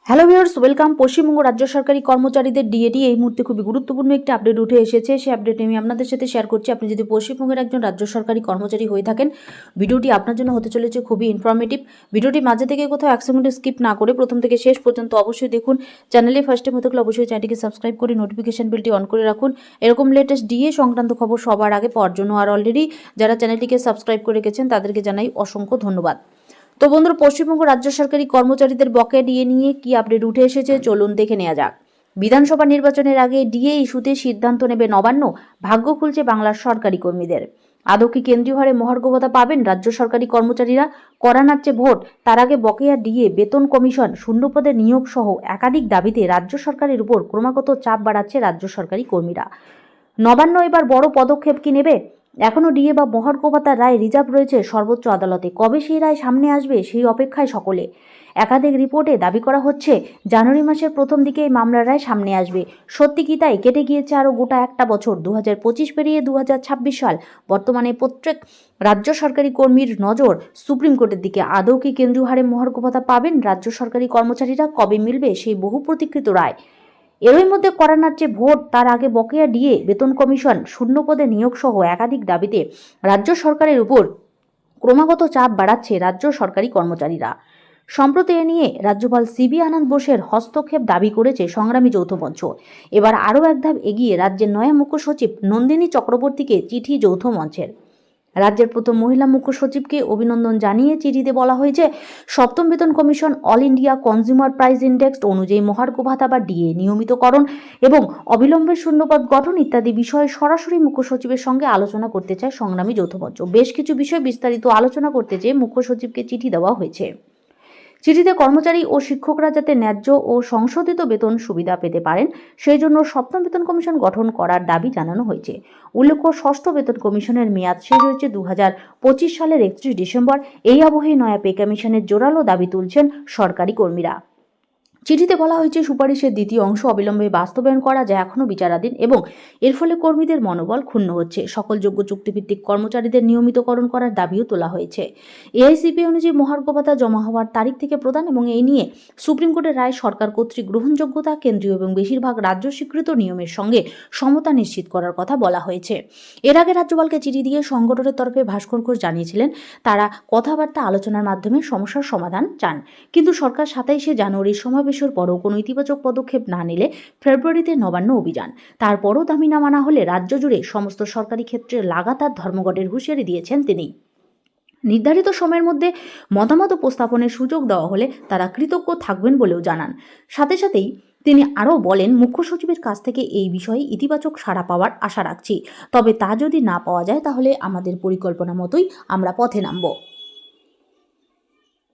Hello viewers, welcome. Paschimbanga রাজ্য সরকারি কর্মচারীদের ডিএডি এই মুহূর্তে খুবই গুরুত্বপূর্ণ একটি আপডেট উঠে এসেছে। সেই আপডেট আমি আপনাদের সাথে শেয়ার করছি। আপনি যদি পশ্চিমবঙ্গের একজন রাজ্য সরকারি কর্মচারী হয়ে থাকেন, ভিডিওটি আপনার জন্য হতে চলেছে খুবই ইনফরমেটিভ। ভিডিওটি মাঝে থেকে কোথাও এক সেকেন্ডে স্কিপ না করে প্রথম থেকে শেষ পর্যন্ত অবশ্যই দেখুন। চ্যানেলে ফার্স্ট টাইম হতে গেলে অবশ্যই চ্যানেলটিকে সাবস্ক্রাইব করে নোটিফিকেশন বেলটি অন করে রাখুন এরকম লেটেস্ট ডিএ সংক্রান্ত খবর সবার আগে পাওয়ার জন্য। আর অলরেডি যারা চ্যানেলটিকে সাবস্ক্রাইব করে রেখেছেন তাদেরকে জানাই অসংখ্য ধন্যবাদ। তো বন্ধুরা, পশ্চিমবঙ্গ রাজ্য সরকারি কর্মচারীদের বকেয়া ডিএ নিয়ে কি আপডেট উঠে এসেছে চলুন দেখে নেওয়া যাক। বিধানসভা নির্বাচনের আগে ডিএ ইস্যুতে সিদ্ধান্ত নেবে নবান্ন, ভাগ্য খুলছে বাংলার সরকারি কর্মীদের। আদৌ কি কেন্দ্রীয় হারে মহার্ঘ ভাতা পাবেন রাজ্য সরকারি কর্মচারীরা? করা নাড়ছে ভোট, তার আগে বকেয়া ডিএ, বেতন কমিশন, শূন্যপদে নিয়োগ সহ একাধিক দাবিতে রাজ্য সরকারের উপর ক্রমাগত চাপ বাড়াচ্ছে রাজ্য সরকারি কর্মীরা। নবান্ন এবার বড় পদক্ষেপ কি নেবে? এখনও ডিএ বা মহার্ঘ ভাতার রায় রিজার্ভ রয়েছে সর্বোচ্চ আদালতে। কবে সেই রায় সামনে আসবে সেই অপেক্ষায় সকলে। একাধিক রিপোর্টে দাবি করা হচ্ছে জানুয়ারি মাসের প্রথম দিকে এই মামলার রায় সামনে আসবে। সত্যি কি তাই? কেটে গিয়েছে আরও গোটা একটা বছর, 2025 পেরিয়ে 2026 সাল। বর্তমানে প্রত্যেক রাজ্য সরকারি কর্মীর নজর সুপ্রিম কোর্টের দিকে। আদৌ কি কেন্দ্রীয় হারে মহার্ঘ ভাতা পাবেন রাজ্য সরকারি কর্মচারীরা? কবে মিলবে সেই বহু প্রতীক্ষিত রায়? এরই মধ্যে করা নাড়ছে ভোট, তার আগে বকেয়া ডিএ, বেতন কমিশন, শূন্য পদে নিয়োগ সহ একাধিক দাবিতে রাজ্য সরকারের উপর ক্রমাগত চাপ বাড়াচ্ছে রাজ্য সরকারি কর্মচারীরা। সম্প্রতি এ নিয়ে রাজ্যপাল সিবি আনন্দ বোসের হস্তক্ষেপ দাবি করেছে সংগ্রামী যৌথ মঞ্চ। এবার আরও এক ধাপ এগিয়ে রাজ্যের নয়া মুখ্য সচিব নন্দিনী চক্রবর্তীকে চিঠি যৌথ মঞ্চের। রাজ্যের প্রথম মহিলা মুখ্য সচিবকে অভিনন্দন জানিয়ে চিঠিতে বলা হয়েছে, সপ্তম বেতন commission all India consumer price index অনুযায়ী মহার্ঘ ভাতা বা ডিএ নিয়মিতকরণ এবং অবিলম্বে শূন্যপদ গঠন ইত্যাদি বিষয়ে সরাসরি মুখ্য সচিবের সঙ্গে আলোচনা করতে চায় সংগ্রামী যৌথ মঞ্চ। বেশ কিছু বিষয় বিস্তারিত আলোচনা করতে চেয়ে মুখ্য সচিবকে চিঠি দেওয়া হয়েছে। চিঠিতে কর্মচারী ও শিক্ষকরা যাতে ন্যায্য ও সংশোধিত বেতন সুবিধা পেতে পারেন সেই জন্য সপ্তম বেতন কমিশন গঠন করার দাবি জানানো হয়েছে। উল্লেখ্য, ষষ্ঠ বেতন কমিশনের মেয়াদ শেষ হয়েছে 2025 সালের 31 ডিসেম্বর। এই আবহে নয়া পে কমিশনের জোরালো দাবি তুলছেন সরকারি কর্মীরা। চিঠিতে বলা হয়েছে, সুপারিশের দ্বিতীয় অংশ অবিলম্বে বাস্তবায়ন করা যায় এখনও বিচারাধীন এবং এর ফলে কর্মীদের মনোবল ক্ষুণ্ণ হচ্ছে। সকল যোগ্য চুক্তিভিত্তিক কর্মচারীদের নিয়মিতকরণ করার দাবিও তোলা হয়েছে। এআইসিপি অনুযায়ী মহার্ঘ ভাতা জমা হওয়ার তারিখ থেকে প্রদান এবং এই নিয়ে সুপ্রিম কোর্টের রায় সরকার কর্তৃক গ্রহণযোগ্যতা, কেন্দ্রীয় এবং বেশিরভাগ রাজ্য স্বীকৃত নিয়মের সঙ্গে সমতা নিশ্চিত করার কথা বলা হয়েছে। এর আগে রাজ্যপালকে চিঠি দিয়ে সংগঠনের তরফে ভাস্কর ঘোষ জানিয়েছিলেন তারা কথাবার্তা আলোচনার মাধ্যমে সমস্যার সমাধান চান। কিন্তু সরকার 27শে জানুয়ারির সমাবেশের পরও কোনো ইতিবাচক পদক্ষেপ না নিলে ফেব্রুয়ারিতে নবান্ন অভিযান, তারপরও দাবি না মানা হলে রাজ্য জুড়ে সমস্ত সরকারি ক্ষেত্রে লাগাতার ধর্মঘটের হুঁশিয়ারি দিয়েছেন তিনি। নির্ধারিত সময়ের মধ্যে মতামত উপস্থাপনের সুযোগ দেওয়া হলে তারা কৃতজ্ঞ থাকবেন বলেও জানান। সাথে সাথেই তিনি আরও বলেন, মুখ্য সচিবের কাছ থেকে এই বিষয়ে ইতিবাচক সাড়া পাওয়ার আশা রাখছি, তবে তা যদি না পাওয়া যায় তাহলে আমাদের পরিকল্পনা মতোই আমরা পথে নামব।